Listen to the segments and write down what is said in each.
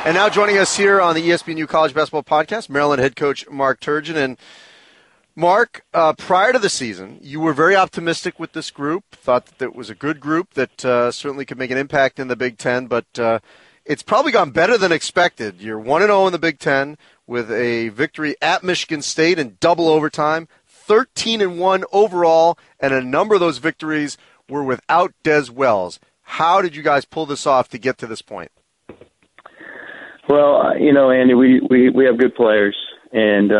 And now joining us here on the ESPN College Basketball Podcast, Maryland head coach Mark Turgeon. And Mark, prior to the season, you were very optimistic with this group, thought that it was a good group that certainly could make an impact in the Big Ten, but it's probably gone better than expected. You're 1-0 in the Big Ten with a victory at Michigan State in double overtime, 13-1 overall, and a number of those victories were without Des Wells. How did you guys pull this off to get to this point? Well, Andy, we have good players, and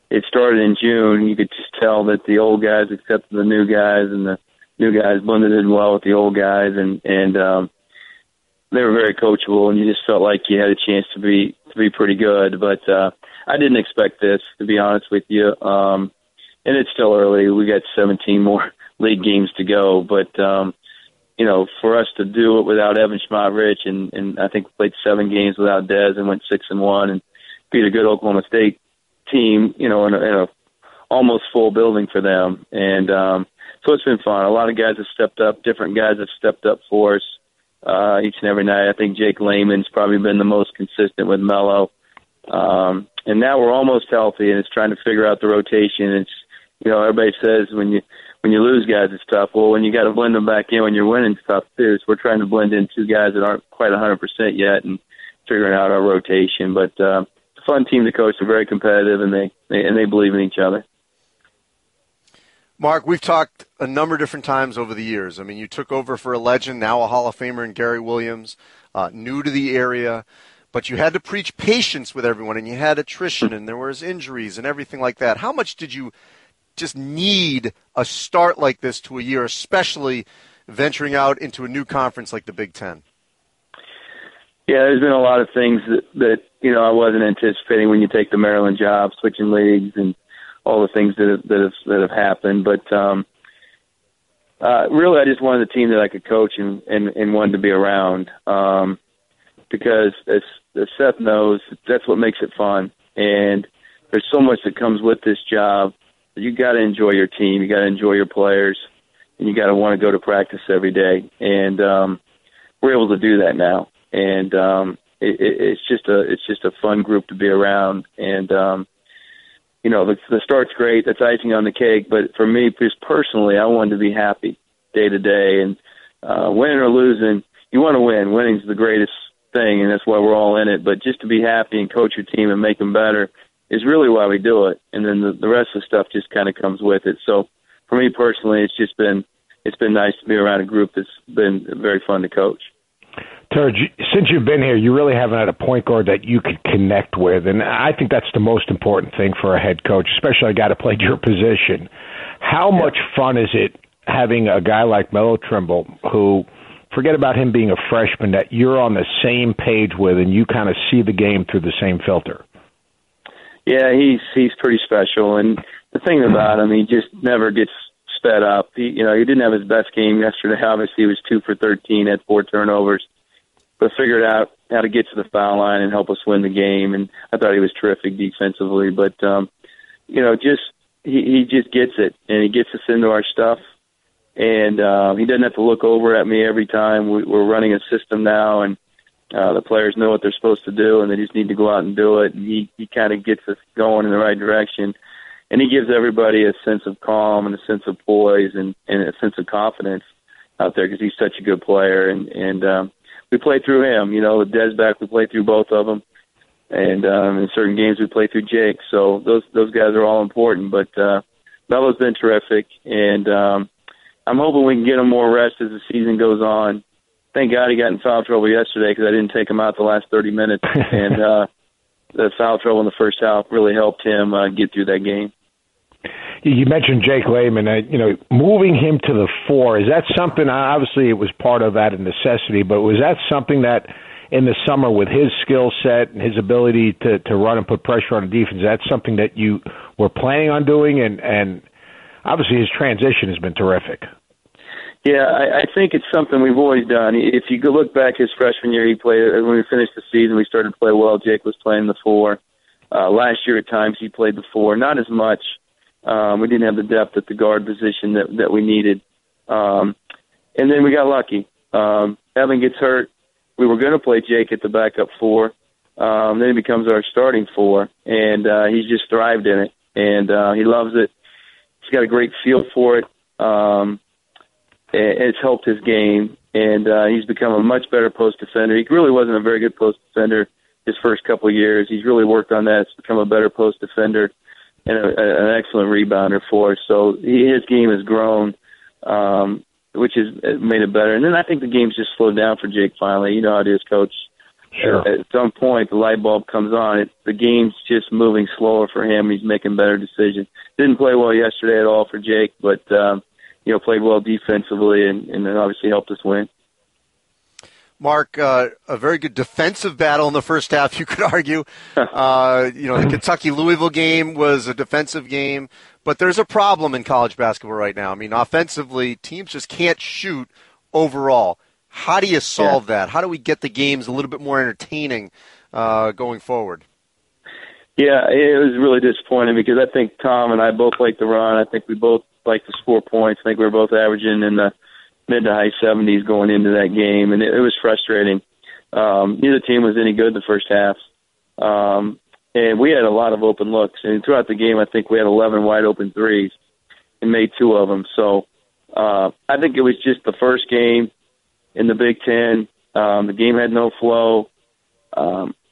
it started in June. You could just tell that the old guys accepted the new guys, and the new guys blended in well with the old guys, and they were very coachable, and you just felt like you had a chance to be pretty good. But I didn't expect this, to be honest with you. And it's still early. We got 17 more league games to go, but for us to do it without Evan Schmott-Rich, and I think we played 7 games without Dez and went 6-1 and beat a good Oklahoma State team, in a almost full building for them. And so it's been fun. A lot of guys have stepped up. Different guys have stepped up for us each and every night. I think Jake Lehman's probably been the most consistent with Mello. And now we're almost healthy, and it's trying to figure out the rotation. It's, everybody says when you lose guys, it's tough. Well, when you got to blend them back in when you're winning, it's tough too. So we're trying to blend in 2 guys that aren't quite 100% yet and figuring out our rotation. But it's a fun team to coach. They're very competitive, and they believe in each other. Mark, we've talked a number of different times over the years. I mean, you took over for a legend, now a Hall of Famer in Gary Williams, new to the area, but you had to preach patience with everyone, and you had attrition, and there was injuries and everything like that. How much did you just need a start like this to a year, especially venturing out into a new conference like the Big Ten? Yeah, there's been a lot of things that I wasn't anticipating when you take the Maryland job, switching leagues and all the things that have happened. But really, I just wanted a team that I could coach and wanted to be around because, as Seth knows, that's what makes it fun. And there's so much that comes with this job. You got to enjoy your team, you got to enjoy your players, and you got to want to go to practice every day. And we're able to do that now. And it's just a fun group to be around. And the start's great. That's icing on the cake. But for me, just personally, I wanted to be happy day to day. And winning or losing, you want to win. Winning's the greatest thing, and that's why we're all in it. But just to be happy and coach your team and make them better is really why we do it. And then the rest of the stuff just kind of comes with it. So for me personally, it's been nice to be around a group that's been very fun to coach. Turge, since you've been here, you really haven't had a point guard that you could connect with, and I think that's the most important thing for a head coach, especially a guy that played your position. How much fun is it having a guy like Melo Trimble, who, forget about him being a freshman, that you're on the same page with and you kind of see the game through the same filter? Yeah, he's pretty special, and the thing about him, he just never gets sped up. He didn't have his best game yesterday. Obviously, he was 2 for 13, had 4 turnovers, but figured out how to get to the foul line and help us win the game. And I thought he was terrific defensively. But he just gets it, and he gets us into our stuff. And he doesn't have to look over at me every time. We're running a system now, and the players know what they're supposed to do, and they just need to go out and do it. And he kind of gets us going in the right direction. And he gives everybody a sense of calm and a sense of poise and a sense of confidence out there because he's such a good player. And we play through him. With Des back, we play through both of them. And in certain games, we play through Jake. So those guys are all important. But Melo's been terrific. And I'm hoping we can get him more rest as the season goes on. Thank God he got in foul trouble yesterday because I didn't take him out the last 30 minutes. And the foul trouble in the first half really helped him get through that game. You mentioned Jake Lehman, moving him to the 4. Is that something, obviously it was part of that, a necessity, but was that something that in the summer with his skill set and his ability to run and put pressure on the defense, is that something that you were planning on doing? And obviously his transition has been terrific. Yeah, I think it's something we've always done. If you go look back his freshman year, he played, when we finished the season, we started to play well. Jake was playing the 4. Last year at times he played the 4, not as much. We didn't have the depth at the guard position that we needed. And then we got lucky. Evan gets hurt, we were going to play Jake at the backup 4. Then he becomes our starting 4, and he's just thrived in it, and he loves it. He's got a great feel for it. It's helped his game, and he's become a much better post defender. He really wasn't a very good post defender his first couple of years. He's really worked on that. He's become a better post defender and an excellent rebounder for us. So his game has grown, which has made it better. And then I think the game's just slowed down for Jake finally. You know how it is, Coach. Sure. At some point, the light bulb comes on. The game's just moving slower for him. He's making better decisions. Didn't play well yesterday at all for Jake, but played well defensively and then obviously helped us win. Mark, a very good defensive battle in the first half, you could argue. The Kentucky-Louisville game was a defensive game, but there's a problem in college basketball right now. I mean, offensively, teams just can't shoot overall. How do you solve that? How do we get the games a little bit more entertaining going forward? Yeah, it was really disappointing because I think Tom and I both like to run. I think we both like to score points. I think we were both averaging in the mid to high 70s going into that game, and it was frustrating. Neither team was any good the first half, and we had a lot of open looks. And throughout the game, I think we had 11 wide open threes and made 2 of them. So I think it was just the first game in the Big Ten. The game had no flow.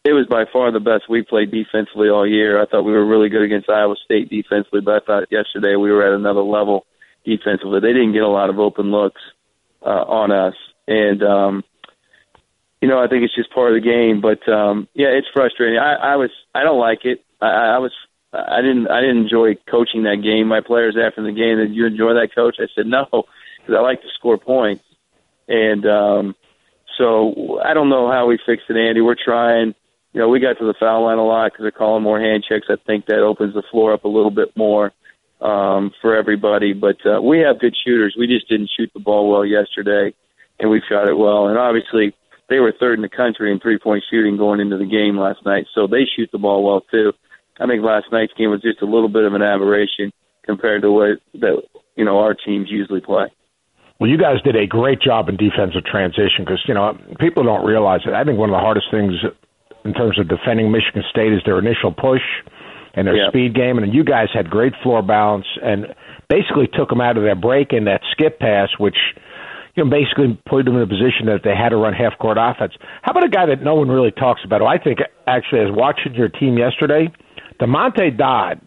It was by far the best we played defensively all year. I thought we were really good against Iowa State defensively, but I thought yesterday we were at another level defensively. They didn't get a lot of open looks on us. And, I think it's just part of the game. But, it's frustrating. I don't like it. I didn't enjoy coaching that game. My players after the game, did you enjoy that, Coach? I said no, because I like to score points. And so I don't know how we fixed it, Andy. We're trying. We got to the foul line a lot because they're calling more hand checks. I think that opens the floor up a little bit more for everybody. But we have good shooters. We just didn't shoot the ball well yesterday, and we shot it well. And obviously they were third in the country in three-point shooting going into the game last night, so they shoot the ball well too. I think last night's game was just a little bit of an aberration compared to what our teams usually play. Well, you guys did a great job in defensive transition because, people don't realize it. I think one of the hardest things in terms of defending Michigan State is their initial push and their speed game. And you guys had great floor balance and basically took them out of their break in that skip pass, which, basically put them in a position that they had to run half-court offense. How about a guy that no one really talks about, who I think actually, as watching your team yesterday, DeMonte Dodd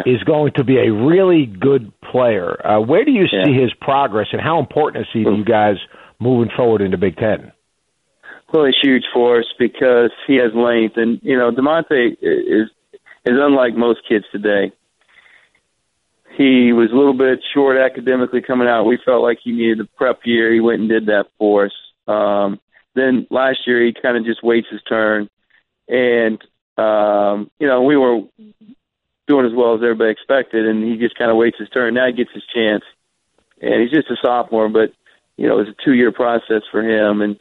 is going to be a really good player. Where do you see his progress, and how important is he to you guys moving forward into Big Ten? Well, he's huge for us because he has length, and DeMonte is unlike most kids today. He was a little bit short academically coming out. We felt like he needed a prep year. He went and did that for us. Then last year he kind of just waits his turn, and we were doing as well as everybody expected, and he just kind of waits his turn. Now he gets his chance, and he's just a sophomore, but it's a 2-year process for him, and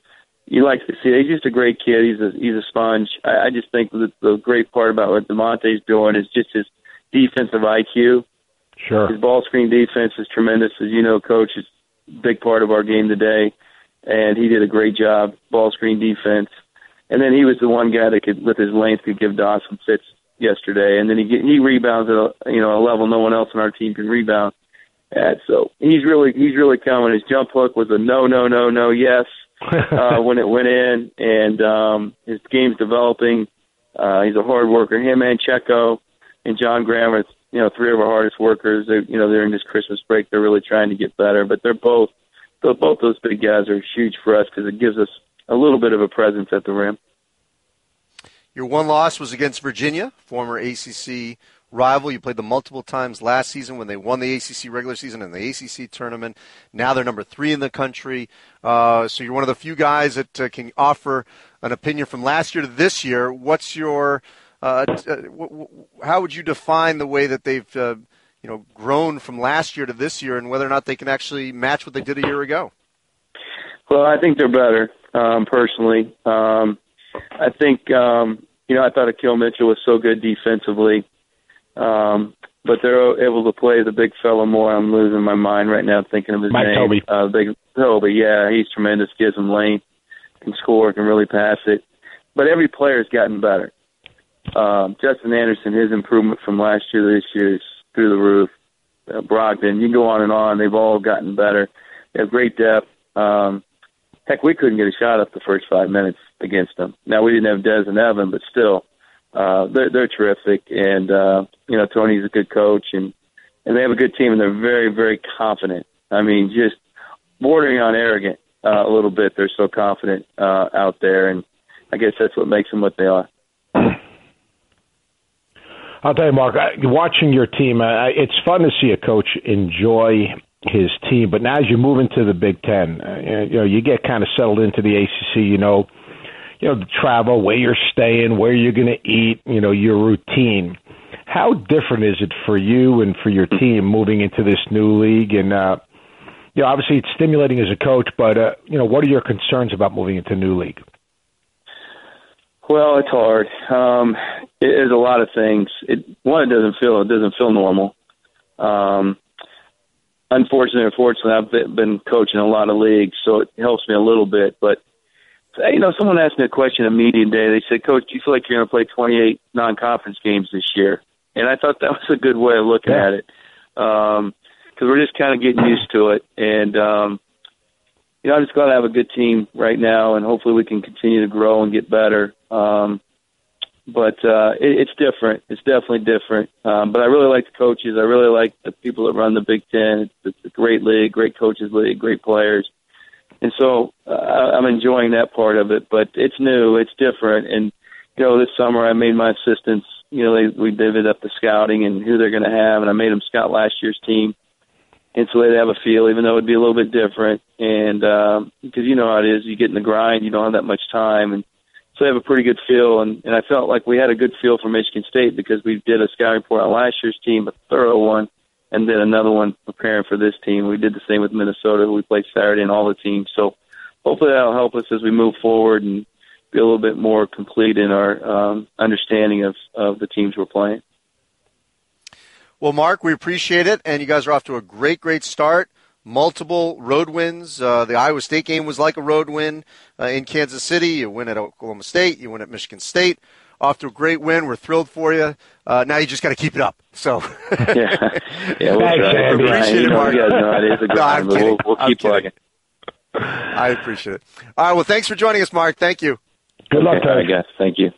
you like to see it. He's just a great kid. He's a sponge. I just think that the great part about what DeMonte's doing is just his defensive IQ. Sure. His ball screen defense is tremendous. As you know, Coach, it's a big part of our game today, and he did a great job, ball screen defense. And then he was the one guy that could, with his length, could give Dawson fits yesterday. And then he rebounds at a level no one else on our team can rebound at. So he's really coming. His jump hook was a no, yes when it went in, and his game's developing. He's a hard worker. Him and Checo and John Graham are 3 of our hardest workers. During this Christmas break, they're really trying to get better. But both those big guys are huge for us because it gives us a little bit of a presence at the rim. Your one loss was against Virginia, former ACC rival. You played them multiple times last season when they won the ACC regular season and the ACC tournament. Now they're number 3 in the country. So you're one of the few guys that can offer an opinion from last year to this year. What's your how would you define the way that they've grown from last year to this year, and whether or not they can actually match what they did a year ago? Well, I think they're better, personally. I think, I thought Akil Mitchell was so good defensively, but they're able to play the big fella more. I'm losing my mind right now thinking of his name. Toby. Big Toby, yeah, he's tremendous, gives him length. can score, can really pass it. But every player's gotten better. Justin Anderson, his improvement from last year to this year is through the roof. Brogdon, you can go on and on. They've all gotten better. They have great depth. Heck, we couldn't get a shot up the first 5 minutes against them. Now, we didn't have Dez and Evan, but still, they're terrific. And, Tony's a good coach, and they have a good team, and they're very, very confident. I mean, just bordering on arrogant a little bit. They're so confident out there, and I guess that's what makes them what they are. I'll tell you, Mark, watching your team, it's fun to see a coach enjoy his team, but now as you move into the Big Ten, you get kind of settled into the ACC, the travel, where you're staying, where you're going to eat, your routine. How different is it for you and for your team moving into this new league? And, obviously it's stimulating as a coach, but, what are your concerns about moving into a new league? Well, it's hard. There's a lot of things. It doesn't feel normal. Unfortunately or fortunately, I've been coaching a lot of leagues, so it helps me a little bit. But, someone asked me a question on media day. They said, Coach, do you feel like you're going to play 28 non-conference games this year? And I thought that was a good way of looking at it, because we're just kind of getting used to it. And, I'm just glad to have a good team right now, and hopefully we can continue to grow and get better. But it's different. It's definitely different. But I really like the coaches. I really like the people that run the Big Ten. It's a great league, great coaches league, great players. And so I'm enjoying that part of it. But it's new. It's different. And, this summer I made my assistants, we divvied up the scouting and who they're going to have, and I made them scout last year's team. And so they'd have a feel, even though it would be a little bit different. And because you know how it is, you get in the grind, you don't have that much time. And so they have a pretty good feel. And I felt like we had a good feel for Michigan State because we did a scouting report on last year's team, a thorough one, and then another one preparing for this team. We did the same with Minnesota, who we played Saturday, and all the teams. So hopefully that'll help us as we move forward and be a little bit more complete in our understanding of the teams we're playing. Well, Mark, we appreciate it, and you guys are off to a great start. Multiple road wins. The Iowa State game was like a road win in Kansas City. You win at Oklahoma State. You win at Michigan State. Off to a great win. We're thrilled for you. Now you just got to keep it up. So yeah, we'll try. Appreciate it, Mark. You guys know it is a grind, but we'll keep plugging. I appreciate it. All right, well, thanks for joining us, Mark. Thank you. Good luck, I guess. Thank you.